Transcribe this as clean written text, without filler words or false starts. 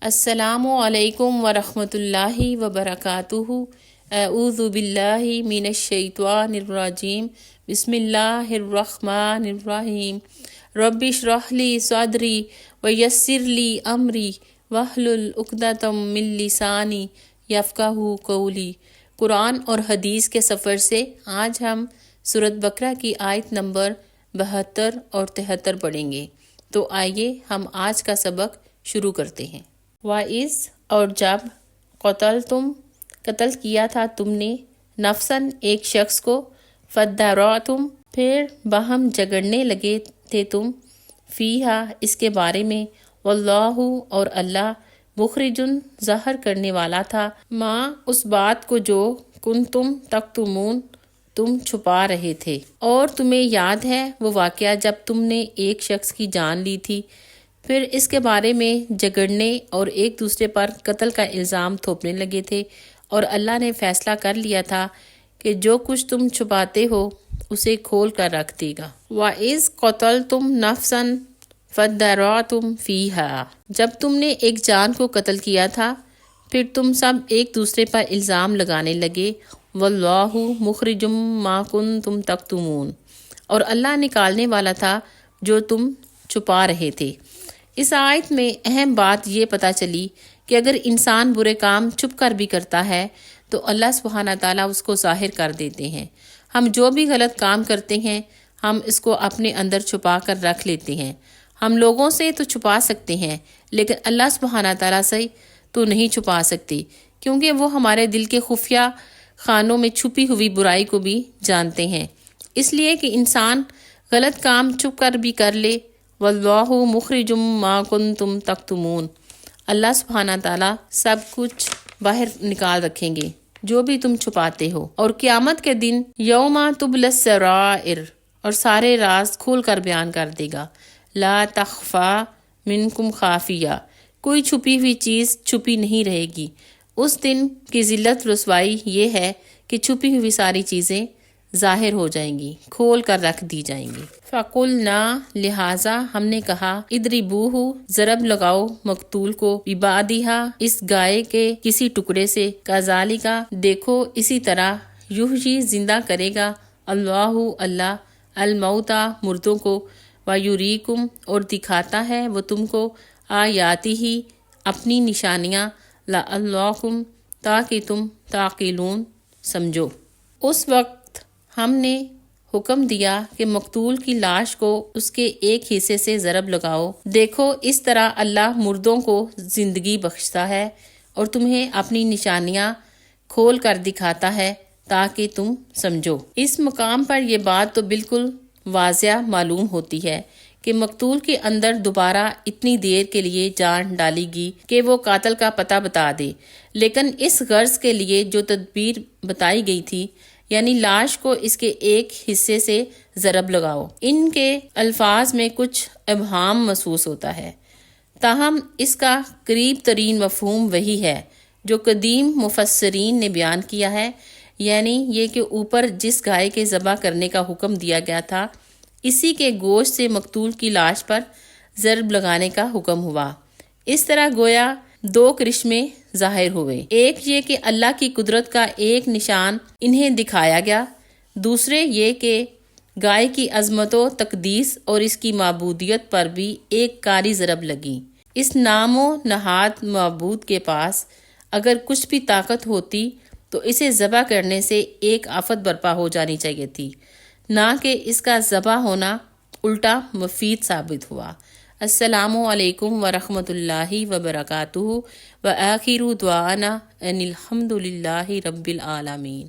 السلام علیکم ورحمۃ اللہ وبرکاتہ۔ اعوذ باللہ من الشیطان الرجیم، بسم اللہ الرحمن الرحیم۔ رب اشرح لی صدری ویسر لی امری واحلل عقدۃ من لسانی یفقہوا قولی۔ قرآن اور حدیث کے سفر سے آج ہم سورۃ بقرہ کی آیت نمبر 72 اور 73 پڑھیں گے۔ تو آئیے ہم آج کا سبق شروع کرتے ہیں۔ وَإِذْ اور جب قتل کیا تھا تم نے نفساً ایک شخص کو، فَادَّارَأْتُمْ پھر باہم جھگڑنے لگے تھے تم، فیہا اس کے بارے میں، واللہ اور اللہ مخرجن ظاہر کرنے والا تھا، ماں اس بات کو جو کنتم تکتمون تم چھپا رہے تھے۔ اور تمہیں یاد ہے وہ واقعہ جب تم نے ایک شخص کی جان لی تھی، پھر اس کے بارے میں جھگڑنے اور ایک دوسرے پر قتل کا الزام تھوپنے لگے تھے، اور اللہ نے فیصلہ کر لیا تھا کہ جو کچھ تم چھپاتے ہو اسے کھول کر رکھ دے گا۔ وَإِذْ قَتَلْتُمْ نَفْسًا فَادَّارَأْتُمْ فِيهَا جب تم نے ایک جان کو قتل کیا تھا، پھر تم سب ایک دوسرے پر الزام لگانے لگے، وَاللَّهُ مُخْرِجٌ مَا كُنتُمْ تَكْتُمُونَ اور اللہ نکالنے والا تھا جو تم چھپا رہے تھے۔ اس آیت میں اہم بات یہ پتہ چلی کہ اگر انسان برے کام چھپ کر بھی کرتا ہے تو اللہ سبحانہ تعالیٰ اس کو ظاہر کر دیتے ہیں۔ ہم جو بھی غلط کام کرتے ہیں ہم اس کو اپنے اندر چھپا کر رکھ لیتے ہیں۔ ہم لوگوں سے تو چھپا سکتے ہیں لیکن اللہ سبحانہ تعالیٰ سے تو نہیں چھپا سکتے، کیونکہ وہ ہمارے دل کے خفیہ خانوں میں چھپی ہوئی برائی کو بھی جانتے ہیں۔ اس لیے کہ انسان غلط کام چھپ کر بھی کر لے، واللہ مخرج ما کنتم تکتمون اللہ سبحانہ تعالیٰ سب کچھ باہر نکال رکھیں گے جو بھی تم چھپاتے ہو، اور قیامت کے دن یوم تبلی السرائر اور سارے راز کھول کر بیان کر دے گا۔ لا تخفی منکم خافیہ کوئی چھپی ہوئی چیز چھپی نہیں رہے گی۔ اس دن کی ذلت رسوائی یہ ہے کہ چھپی ہوئی ساری چیزیں ظاہر ہو جائیں گی، کھول کر رکھ دی جائیں گی۔ فَقُلْنَا لہٰذا ہم نے کہا، اضربوہ ضرب لگاؤ مقتول کو، بِبَعْضِہَا اس گائے کے کسی ٹکڑے سے، کذالک دیکھو اسی طرح، یحیی زندہ کرے گا اللہ الموتیٰ مردوں کو، وَیُریکم اور دکھاتا ہے وہ تم کو، آیاتہ اپنی نشانیاں، لعلکم تاکہ تم تعقلون سمجھو۔ اس وقت ہم نے حکم دیا کہ مقتول کی لاش کو اس کے ایک حصے سے ضرب لگاؤ، دیکھو اس طرح اللہ مردوں کو زندگی بخشتا ہے اور تمہیں اپنی نشانیاں کھول کر دکھاتا ہے تاکہ تم سمجھو۔ اس مقام پر یہ بات تو بالکل واضح معلوم ہوتی ہے کہ مقتول کے اندر دوبارہ اتنی دیر کے لیے جان ڈالی گی کہ وہ قاتل کا پتہ بتا دے، لیکن اس غرض کے لیے جو تدبیر بتائی گئی تھی، یعنی لاش کو اس کے ایک حصے سے ضرب لگاؤ، ان کے الفاظ میں کچھ ابہام محسوس ہوتا ہے، تاہم اس کا قریب ترین مفہوم وہی ہے جو قدیم مفسرین نے بیان کیا ہے، یعنی یہ کہ اوپر جس گائے کے ذبح کرنے کا حکم دیا گیا تھا اسی کے گوشت سے مقتول کی لاش پر ضرب لگانے کا حکم ہوا۔ اس طرح گویا دو کرشمے ظاہر ہوئے، ایک یہ کہ اللہ کی قدرت کا ایک نشان انہیں دکھایا گیا، دوسرے یہ کہ گائے کی عظمت و تقدیس اور اس کی معبودیت پر بھی ایک کاری ضرب لگی۔ اس نام و نہاد معبود کے پاس اگر کچھ بھی طاقت ہوتی تو اسے ذبح کرنے سے ایک آفت برپا ہو جانی چاہیے تھی، نہ کہ اس کا ذبح ہونا الٹا مفید ثابت ہوا۔ السلام علیکم ورحمۃ اللہ وبرکاتہ، وآخر دعوانا ان الحمد للہ رب العالمین۔